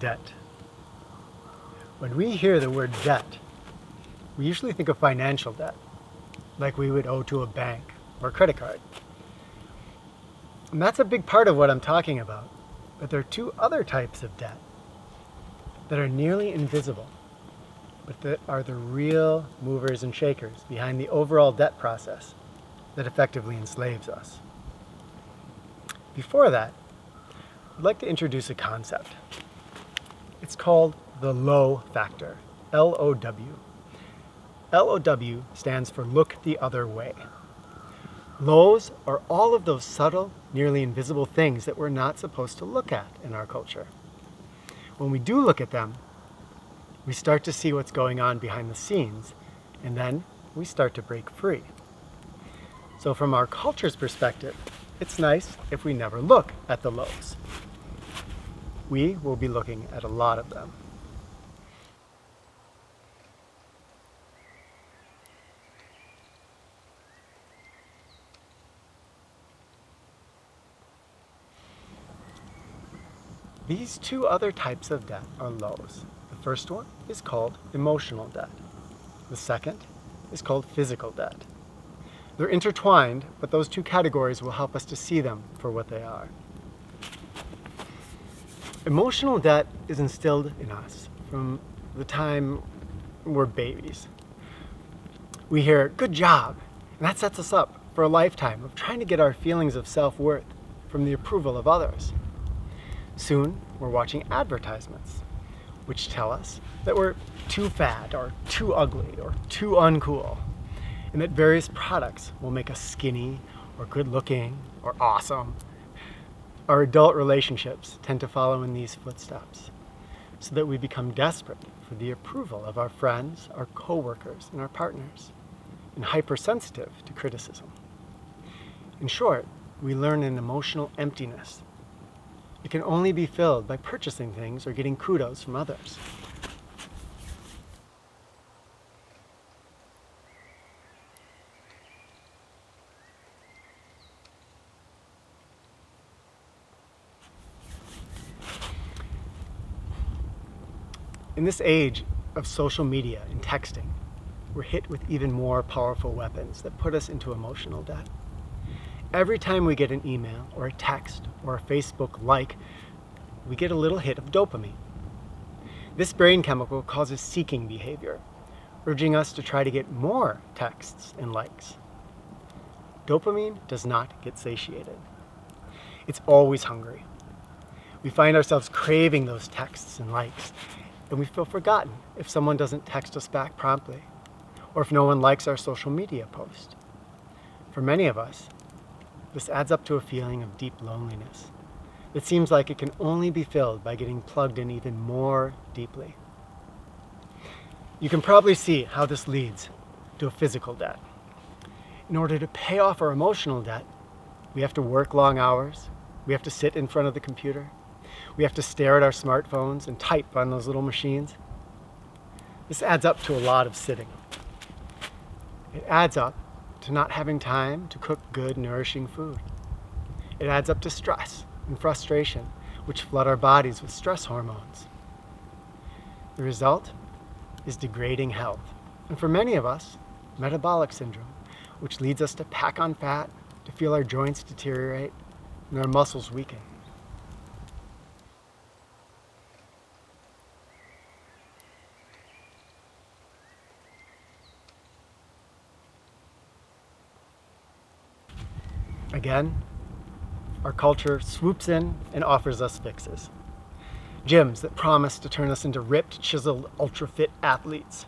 debt. When we hear the word debt, we usually think of financial debt, like we would owe to a bank or a credit card. And that's a big part of what I'm talking about. But there are two other types of debt that are nearly invisible, but that are the real movers and shakers behind the overall debt process that effectively enslaves us. Before that, I'd like to introduce a concept. It's called the low factor, L-O-W. L-O-W stands for look the other way. Lows are all of those subtle, nearly invisible things that we're not supposed to look at in our culture. When we do look at them, we start to see what's going on behind the scenes, and then we start to break free. So from our culture's perspective, it's nice if we never look at the lows. We will be looking at a lot of them. These two other types of debt are lows. The first one is called emotional debt. The second is called physical debt. They're intertwined, but those two categories will help us to see them for what they are. Emotional debt is instilled in us from the time we're babies. We hear, "good job," and that sets us up for a lifetime of trying to get our feelings of self-worth from the approval of others. Soon, we're watching advertisements, which tell us that we're too fat or too ugly or too uncool, and that various products will make us skinny or good-looking or awesome. Our adult relationships tend to follow in these footsteps, so that we become desperate for the approval of our friends, our coworkers, and our partners, and hypersensitive to criticism. In short, we learn an emotional emptiness. It can only be filled by purchasing things or getting kudos from others. In this age of social media and texting, we're hit with even more powerful weapons that put us into emotional debt. Every time we get an email or a text or a Facebook like, we get a little hit of dopamine. This brain chemical causes seeking behavior, urging us to try to get more texts and likes. Dopamine does not get satiated. It's always hungry. We find ourselves craving those texts and likes, and we feel forgotten if someone doesn't text us back promptly, or if no one likes our social media post. For many of us, this adds up to a feeling of deep loneliness. It seems like it can only be filled by getting plugged in even more deeply. You can probably see how this leads to a physical debt. In order to pay off our emotional debt, we have to work long hours, we have to sit in front of the computer, we have to stare at our smartphones and type on those little machines. This adds up to a lot of sitting. It adds up to not having time to cook good, nourishing food. It adds up to stress and frustration, which flood our bodies with stress hormones. The result is degrading health, and for many of us, metabolic syndrome, which leads us to pack on fat, to feel our joints deteriorate, and our muscles weaken. Again, our culture swoops in and offers us fixes. Gyms that promise to turn us into ripped, chiseled, ultra-fit athletes.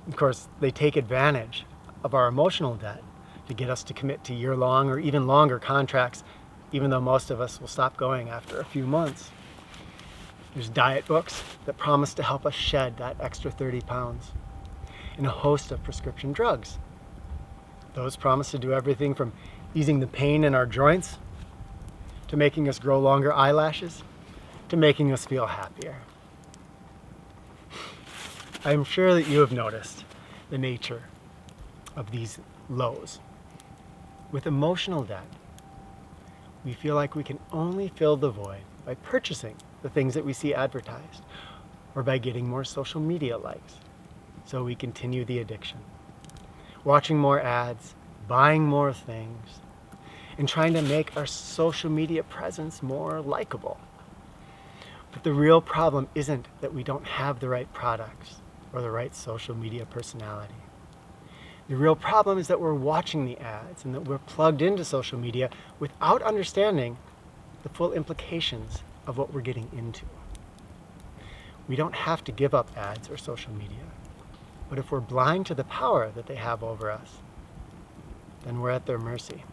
Of course, they take advantage of our emotional debt to get us to commit to year-long or even longer contracts, even though most of us will stop going after a few months. There's diet books that promise to help us shed that extra 30 pounds, and a host of prescription drugs. Those promise to do everything from easing the pain in our joints, to making us grow longer eyelashes, to making us feel happier. I'm sure that you have noticed the nature of these lows. With emotional debt, we feel like we can only fill the void by purchasing the things that we see advertised, or by getting more social media likes. So we continue the addiction. Watching more ads, buying more things, and trying to make our social media presence more likable. But the real problem isn't that we don't have the right products or the right social media personality. The real problem is that we're watching the ads and that we're plugged into social media without understanding the full implications of what we're getting into. We don't have to give up ads or social media, but if we're blind to the power that they have over us, then we're at their mercy.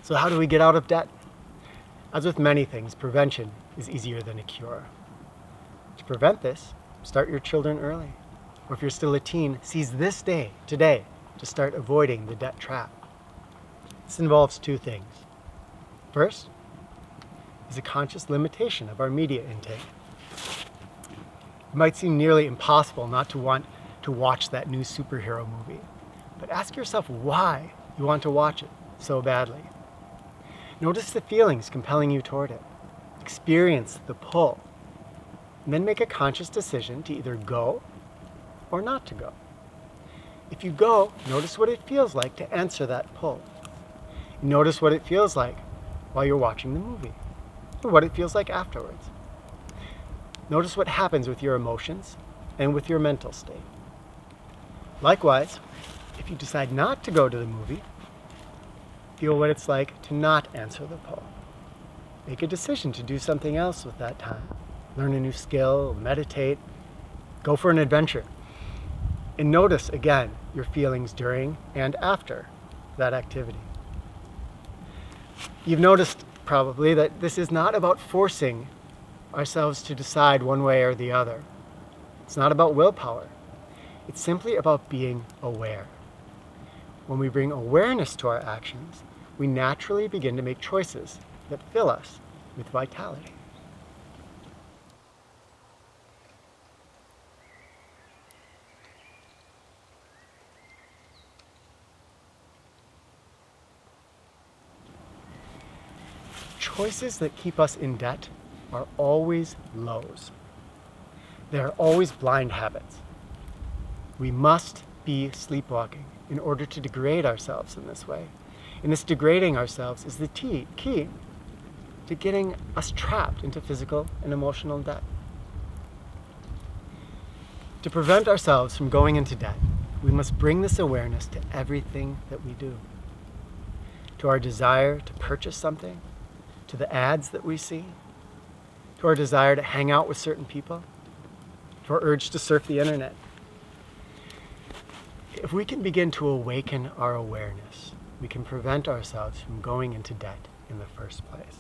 So how do we get out of debt? As with many things, prevention is easier than a cure. To prevent this, start your children early. Or if you're still a teen, seize this day, today, to start avoiding the debt trap. This involves two things. First is a conscious limitation of our media intake. It might seem nearly impossible not to want to watch that new superhero movie, but ask yourself why you want to watch it so badly. Notice the feelings compelling you toward it. Experience the pull, and then make a conscious decision to either go or not to go. If you go, notice what it feels like to answer that pull. Notice what it feels like while you're watching the movie, or what it feels like afterwards. Notice what happens with your emotions and with your mental state. Likewise, if you decide not to go to the movie, feel what it's like to not answer the pull. Make a decision to do something else with that time. Learn a new skill, meditate, go for an adventure. And notice, again, your feelings during and after that activity. You've noticed probably that this is not about forcing ourselves to decide one way or the other. It's not about willpower. It's simply about being aware. When we bring awareness to our actions, we naturally begin to make choices that fill us with vitality. Choices that keep us in debt are always lows. They are always blind habits. We must be sleepwalking in order to degrade ourselves in this way. And this degrading ourselves is the key to getting us trapped into physical and emotional debt. To prevent ourselves from going into debt, we must bring this awareness to everything that we do. To our desire to purchase something, to the ads that we see, to our desire to hang out with certain people, to our urge to surf the internet. If we can begin to awaken our awareness, we can prevent ourselves from going into debt in the first place.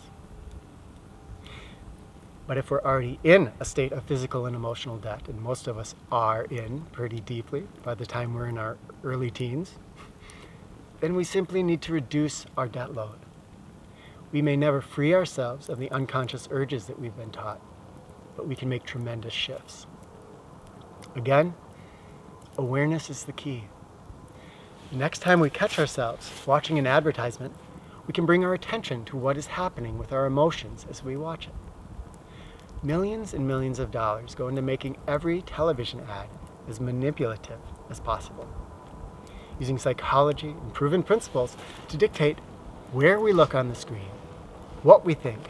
But if we're already in a state of physical and emotional debt, and most of us are in pretty deeply by the time we're in our early teens, then we simply need to reduce our debt load. We may never free ourselves of the unconscious urges that we've been taught, but we can make tremendous shifts. Again, awareness is the key. The next time we catch ourselves watching an advertisement, we can bring our attention to what is happening with our emotions as we watch it. Millions and millions of dollars go into making every television ad as manipulative as possible, using psychology and proven principles to dictate where we look on the screen, what we think,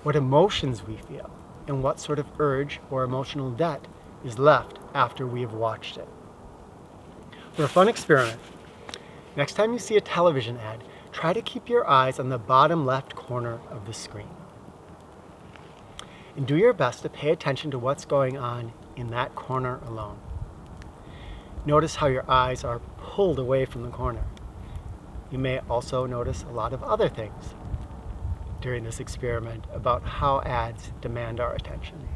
what emotions we feel, and what sort of urge or emotional debt is left after we have watched it. For a fun experiment, next time you see a television ad, try to keep your eyes on the bottom left corner of the screen. And do your best to pay attention to what's going on in that corner alone. Notice how your eyes are pulled away from the corner. You may also notice a lot of other things during this experiment about how ads demand our attention.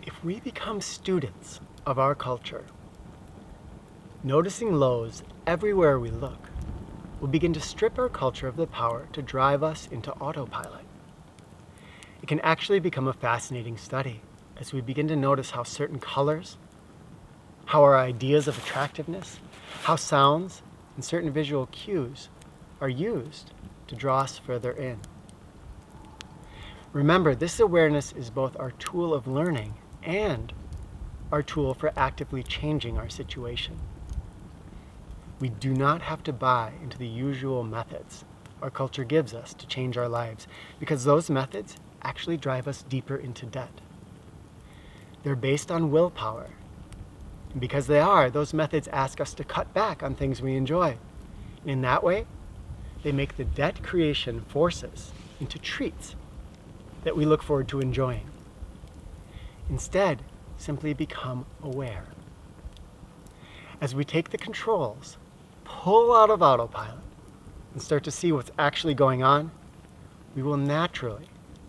If we become students of our culture, noticing lows everywhere we look, we'll begin to strip our culture of the power to drive us into autopilot. It can actually become a fascinating study as we begin to notice how certain colors, how our ideas of attractiveness, how sounds and certain visual cues are used to draw us further in. Remember, this awareness is both our tool of learning and our tool for actively changing our situation. We do not have to buy into the usual methods our culture gives us to change our lives, because those methods actually drive us deeper into debt. They're based on willpower. And because they are, those methods ask us to cut back on things we enjoy. And in that way, they make the debt creation forces into treats that we look forward to enjoying. Instead, simply become aware. As we take the controls, pull out of autopilot, and start to see what's actually going on, we will naturally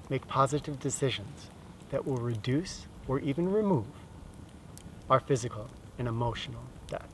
make positive decisions that will reduce or even remove our physical and emotional debt.